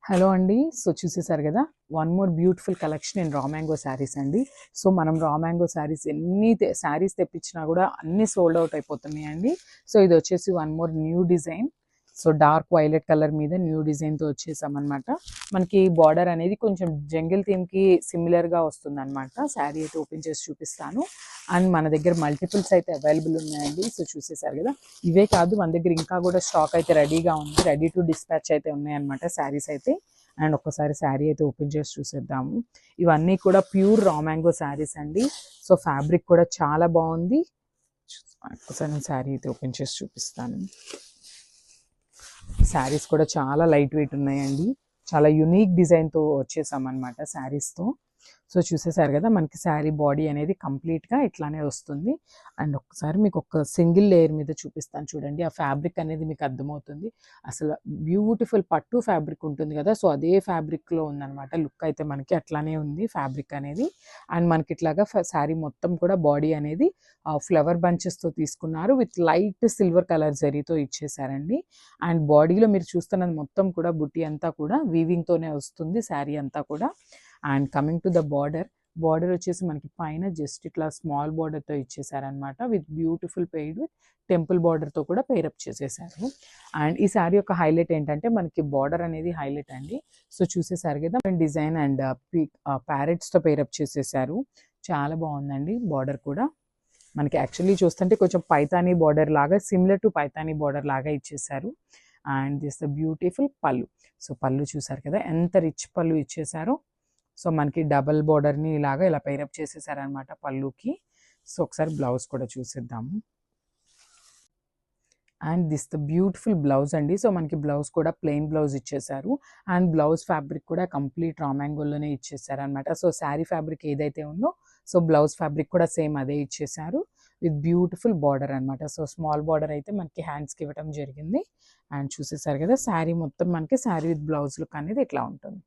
Hello అండి. So చూసేసారు కదా, one more beautiful collection in raw mango saris అండి. సో మనం రా మ్యాంగో శారీస్ శారీస్ తెప్పించినా కూడా అన్ని సోల్డ్ అవుట్ అయిపోతున్నాయండి. సో ఇది వచ్చేసి one more new design. So dark violet colour మీద న్యూ డిజైన్తో వచ్చేసామన్నమాట. మనకి బార్డర్ అనేది కొంచెం జంగిల్ థీమ్కి సిమిలర్గా వస్తుంది అనమాట. శారీ అయితే ఓపెన్ చేసి చూపిస్తాను. అండ్ మన దగ్గర మల్టిపుల్స్ అయితే అవైలబుల్ ఉన్నాయండి. సో చూసేసారు కదా, ఇవే కాదు మన దగ్గర ఇంకా కూడా స్టాక్ అయితే రెడీగా ఉంది. రెడీ టు డిస్పాచ్ అయితే ఉన్నాయన్నమాట శారీస్ అయితే. అండ్ ఒక్కసారి శారీ అయితే ఓపెన్ చేసి చూసేద్దాము. ఇవన్నీ కూడా ప్యూర్ రా మ్యాంగో శారీస్ అండి. సో ఫ్యాబ్రిక్ కూడా చాలా బాగుంది. ఒక్కసారి నేను శారీ అయితే ఓపెన్ చేసి చూపిస్తాను. శారీస్ కూడా చాలా లైట్ వెయిట్ ఉన్నాయండి. చాలా యునిక్ డిజైన్తో వచ్చేసామన్నమాట శారీస్తో. సో చూసేసారు కదా, మనకి శారీ బాడీ అనేది కంప్లీట్గా ఇట్లానే వస్తుంది. అండ్ ఒక్కసారి మీకు ఒక సింగిల్ లేయర్ మీద చూపిస్తాను చూడండి. ఆ ఫ్యాబ్రిక్ అనేది మీకు అర్థమవుతుంది. అసలు బ్యూటిఫుల్ పట్టు ఫ్యాబ్రిక్ ఉంటుంది కదా, సో అదే ఫ్యాబ్రిక్లో ఉందన్నమాట. లుక్ అయితే మనకి అట్లానే ఉంది ఫ్యాబ్రిక్ అనేది. అండ్ మనకి ఇట్లాగా శారీ మొత్తం కూడా బాడీ అనేది ఫ్లవర్ బంచెస్తో తీసుకున్నారు. విత్ లైట్ సిల్వర్ కలర్ జరీతో ఇచ్చేసారండి. అండ్ బాడీలో మీరు చూస్తున్నది మొత్తం కూడా బుట్టి అంతా కూడా వీవింగ్తోనే వస్తుంది శారీ అంతా కూడా. And coming to the border వచ్చేసి మనకి పైన జస్ట్ ఇట్లా స్మాల్ బార్డర్తో ఇచ్చేసారనమాట. With beautiful paid with temple బార్డర్తో కూడా పేరప్ చేసేసారు. అండ్ ఈ శారీ యొక్క హైలైట్ ఏంటంటే మనకి బార్డర్ అనేది హైలైట్ అండి. సో చూసేసారు కదా, డిజైన్ అండ్ ప్యారెట్స్తో పేరప్ చేసేసారు. చాలా బాగుందండి బార్డర్ కూడా. మనకి యాక్చువల్లీ చూస్తుంటే కొంచెం పైతానీ బార్డర్ లాగా, సిమిలర్ టు పైతానీ బార్డర్ లాగా ఇచ్చేసారు. అండ్ దిస్ ద బ్యూటిఫుల్ పళ్ళు. సో పళ్ళు చూసారు కదా, ఎంత రిచ్ పళ్ళు ఇచ్చేసారో. సో మనకి డబల్ బార్డర్ని ఇలాగా ఇలా పైరప్ చేసేసారనమాట పళ్ళుకి. సో ఒకసారి బ్లౌజ్ కూడా చూసేద్దాము. And this the beautiful blouse అండి. సో మనకి బ్లౌజ్ కూడా ప్లెయిన్ బ్లౌజ్ ఇచ్చేసారు. అండ్ బ్లౌజ్ ఫ్యాబ్రిక్ కూడా కంప్లీట్ రా మ్యాంగోలోనే ఇచ్చేసారనమాట. సో శారీ ఫ్యాబ్రిక్ ఏదైతే ఉందో, సో బ్లౌజ్ ఫ్యాబ్రిక్ కూడా సేమ్ అదే ఇచ్చేసారు. విత్ బ్యూటిఫుల్ బార్డర్ అనమాట. సో స్మాల్ బార్డర్ అయితే మనకి హ్యాండ్స్కి ఇవ్వడం జరిగింది. అండ్ చూసేసారు కదా, శారీ మొత్తం మనకి శారీ విత్ బ్లౌజ్ లుక్ అనేది ఇట్లా ఉంటుంది.